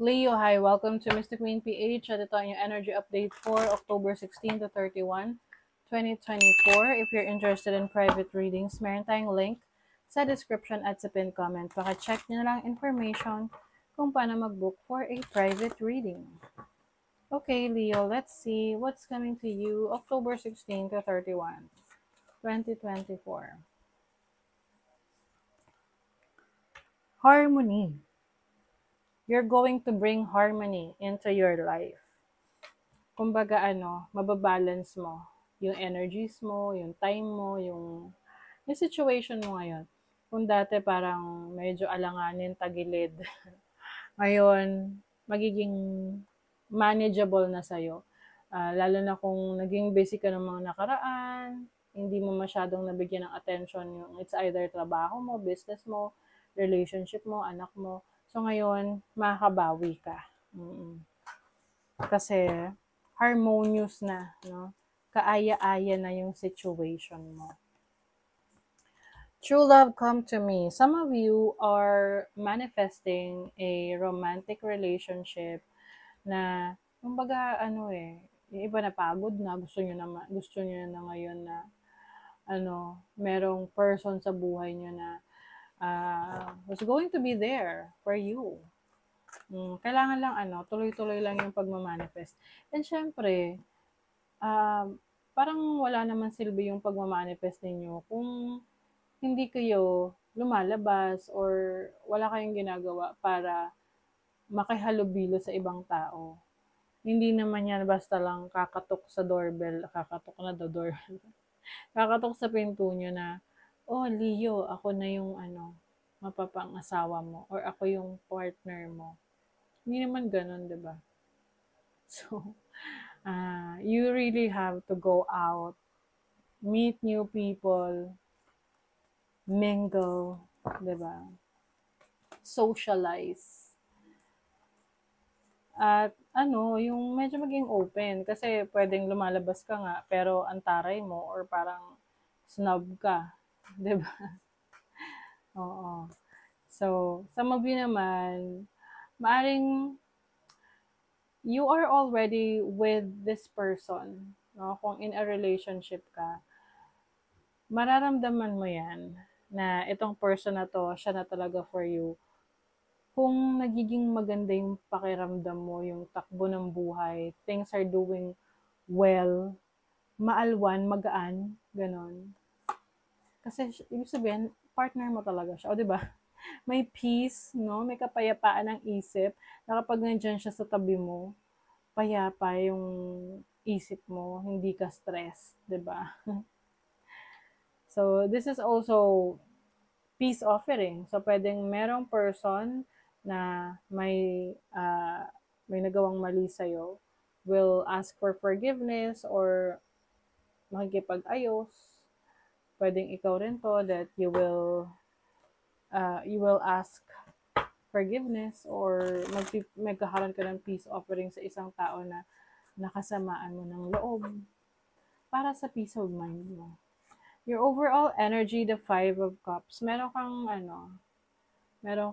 Leo, hi. Welcome to Mystic Queen PH. At ito ang yung energy update for October 16 to 31, 2024. If you're interested in private readings, meron tayong link sa description at sa pinned comment. Paka-check nyo na lang information kung paano mag-book for a private reading. Okay, Leo, let's see what's coming to you October 16 to 31, 2024. Harmony. You're going to bring harmony into your life. Kumbaga mababalance mo yung energies mo, yung time mo, yung situation mo ngayon. Kung dati parang medyo alanganin, tagilid, ngayon magiging manageable na sa'yo. Lalo na kung naging busy ka ng mga nakaraan, hindi mo masyadong nabigyan ng attention yung it's either trabaho mo, business mo, relationship mo, anak mo. So ngayon, makakabawi ka. Kasi harmonious na, no? Kaaya-aya na yung situation mo. True love, come to me. Some of you are manifesting a romantic relationship na, kumbaga, yung iba na pagod na, gusto nyo na ngayon na, merong person sa buhay nyo na was going to be there for you. Kailangan lang, tuloy-tuloy lang yung pagmamanifest. And syempre, parang wala naman silbi yung pagmamanifest ninyo kung hindi kayo lumalabas or wala kayong ginagawa para makihalubilo sa ibang tao. Hindi naman yan basta lang kakatok sa doorbell, kakatok sa pinto nyo na, oh Leo, ako na yung mapapang-asawa mo or ako yung partner mo. Hindi naman ganun, diba? So, you really have to go out, meet new people, mingle, diba? Socialize. At yung medyo maging open kasi pwedeng lumalabas ka nga pero antaray mo or parang snob ka, 'di ba? Oo. So, some of you naman, maaring you are already with this person, no? Kung in a relationship ka, mararamdaman mo 'yan na itong person na to, siya na talaga for you. Kung nagiging maganda yung pakiramdam mo, yung takbo ng buhay, things are doing well, maalwan, magaan, ganon. Kasi, ibig sabihin, partner mo talaga siya. O, diba? May peace, no? May kapayapaan ng isip, na kapag nandyan siya sa tabi mo, payapa yung isip mo, hindi ka stressed, diba? So, this is also peace offering. So, pwedeng merong person na may nagawang mali sa'yo will ask for forgiveness or makikipag-ayos. Pwedeng ikaw rin to that you will ask forgiveness or magkakaroon ka ng peace offering sa isang tao na nakasamaan mo ng loob para sa peace of mind mo. Your overall energy, the 5 of Cups, meron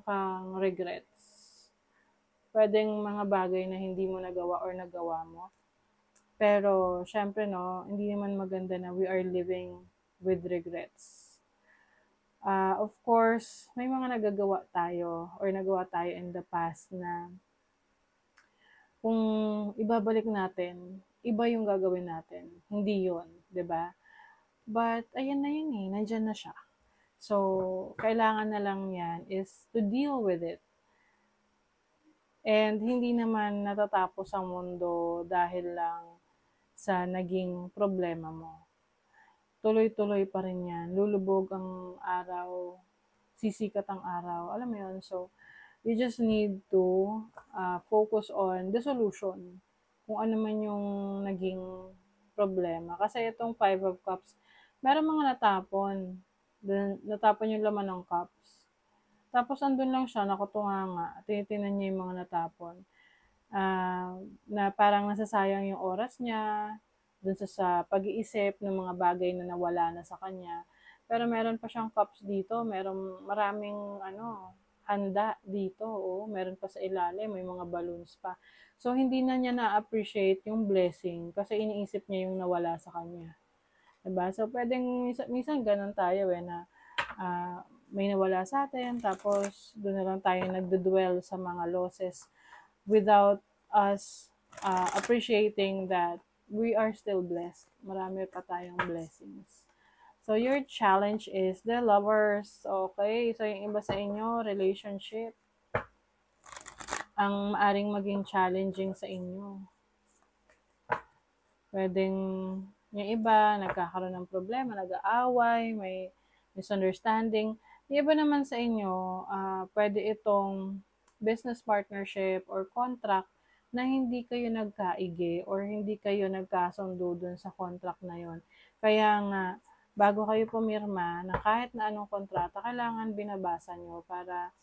kang regrets. Pwedeng mga bagay na hindi mo nagawa or nagawa mo. Pero, syempre, hindi naman maganda na we are living with regrets. Of course, may mga nagawa tayo in the past na kung ibabalik natin, iba yung gagawin natin. Hindi yun, 'di ba? But, ayan na yun nandyan na siya. So, kailangan na lang yan is to deal with it. And hindi naman natatapos ang mundo dahil lang sa naging problema mo. Tuloy-tuloy pa rin yan. Lulubog ang araw, sisikat ang araw. Alam mo yun? So, you just need to focus on the solution. Kung ano man yung naging problema. Kasi itong 5 of Cups, meron mga natapon. Natapon yung laman ng cups. Tapos andun lang siya, nakutunga nga. Tinitingnan niya yung mga natapon. Na parang nasasayang yung oras niya, dun sa pag-iisip ng mga bagay na nawala na sa kanya. Pero meron pa siyang cups dito, maraming handa dito. Oh, meron pa sa ilalim, may mga balloons pa. So, hindi na niya na-appreciate yung blessing kasi iniisip niya yung nawala sa kanya. Diba? So, pwedeng, minsan ganun tayo na may nawala sa atin, tapos doon na lang tayo nagdudwell sa mga losses without us appreciating that we are still blessed. Marami pa tayong blessings. So, your challenge is the lovers. Okay? So, yung iba sa inyo, relationship, ang maaring maging challenging sa inyo. Pwedeng yung iba, nagkakaroon ng problema, nag-aaway, may misunderstanding. Yung iba naman sa inyo, pwede itong business partnership or contract na hindi kayo nagkaigi or hindi kayo nagkasundo dun sa contract na yon. Kaya nga, bago kayo pumirma na kahit na anong kontrata, kailangan binabasa nyo para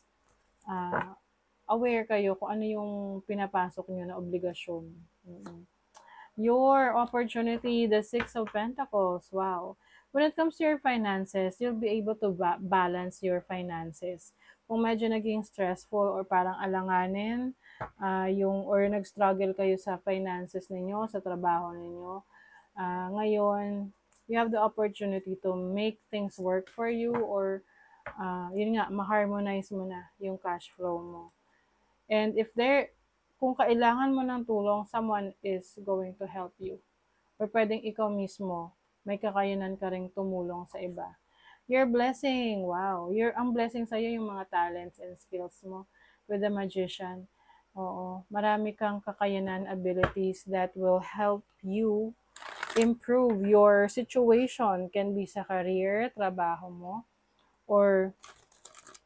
aware kayo kung ano yung pinapasok nyo na obligasyon. Your opportunity, the Six of Pentacles. Wow. When it comes to your finances, you'll be able to balance your finances. Kung medyo naging stressful or parang alanganin, or nag-struggle kayo sa finances ninyo, sa trabaho ninyo, ngayon, you have the opportunity to make things work for you or yun nga, ma-harmonize mo na yung cash flow mo. And kung kailangan mo ng tulong, someone is going to help you. Or pwedeng ikaw mismo, may kakayanan ka ring tumulong sa iba. Your blessing, wow. Ang blessing sa'yo yung mga talents and skills mo with the magician. Oo, marami kang kakayanan, abilities that will help you improve your situation. Can be sa career, trabaho mo, or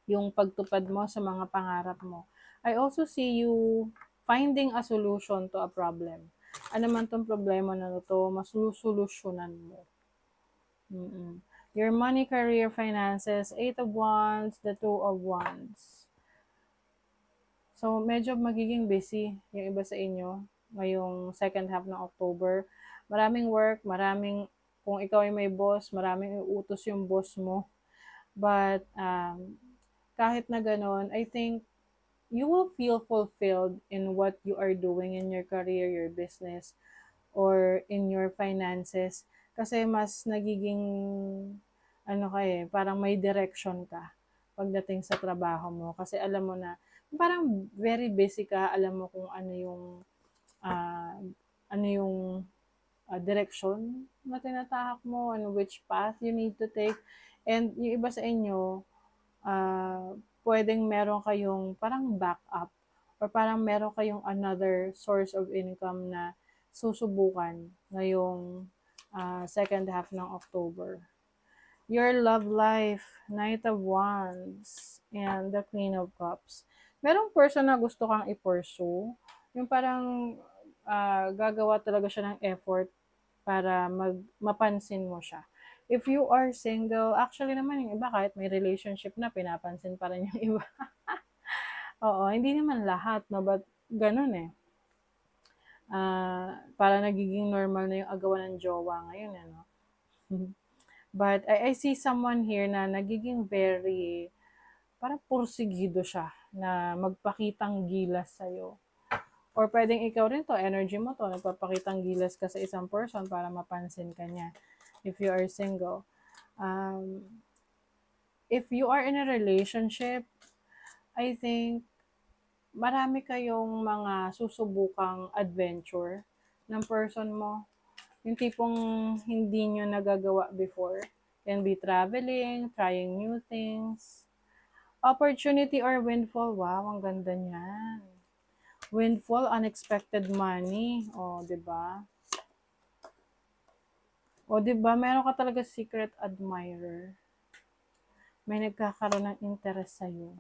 yung pagtupad mo sa mga pangarap mo. I also see you finding a solution to a problem. Ano man tong problema na to, masusolusyonan mo. Your money, career, finances, 8 of Wands, the 2 of Wands. So, medyo magiging busy yung iba sa inyo ngayong second half ng October. Maraming work, kung ikaw ay may boss, maraming iutos yung boss mo. But, kahit na ganon, I think you will feel fulfilled in what you are doing in your career, your business, or in your finances. Kasi mas nagiging, parang may direction ka pagdating sa trabaho mo. Kasi alam mo na, parang very busy ka, alam mo kung ano yung direction na tinatahak mo, which path you need to take. And yung iba sa inyo, pwedeng meron kayong parang backup or parang meron kayong another source of income na susubukan ngayong second half ng October. Your love life, Knight of Wands, and the Queen of Cups. Merong person na gusto kang i-pursue, yung parang gagawa talaga siya ng effort para mapansin mo siya. If you are single, actually naman yung iba kahit may relationship na, pinapansin pa rin yung iba. Oo, hindi naman lahat, no? But ganun para nagiging normal na yung agawan ng jowa ngayon, no? But I see someone here na nagiging very, parang pursigido siya na magpakitang gilas sa'yo. Or pwedeng ikaw rin to, energy mo to, nagpapakitang gilas ka sa isang person para mapansin ka niya. If you are single. If you are in a relationship, I think marami kayong mga susubukang adventure ng person mo. Yung tipong hindi nyo nagagawa before. Can be traveling, trying new things. Opportunity or windfall. Wow, ang ganda niyan. Windfall, unexpected money. O, diba? O, diba? Meron ka talaga secret admirer. May nagkakaroon ng interest sa'yo.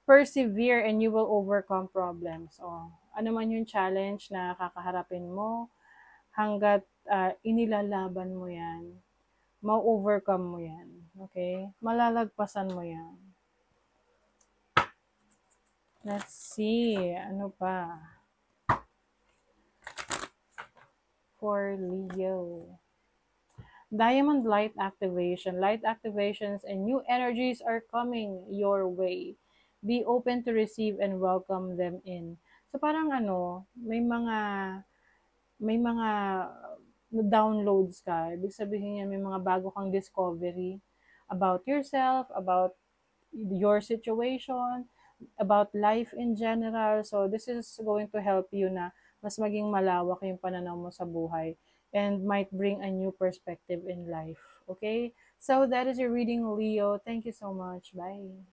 Persevere and you will overcome problems. O, ano man yung challenge na kakaharapin mo, hanggat inilalaban mo yan, ma-overcome mo yan. Okay? Malalagpasan mo yan. Let's see. Ano pa? For Leo. Diamond light activation. Light activations and new energies are coming your way. Be open to receive and welcome them in. So parang ano, may mga downloads ka. Ibig sabihin yan, may mga bago kang discovery about yourself, about your situation, about life in general. So this is going to help you na mas maging malawak yung pananaw mo sa buhay and might bring a new perspective in life. Okay? So that is your reading, Leo. Thank you so much. Bye.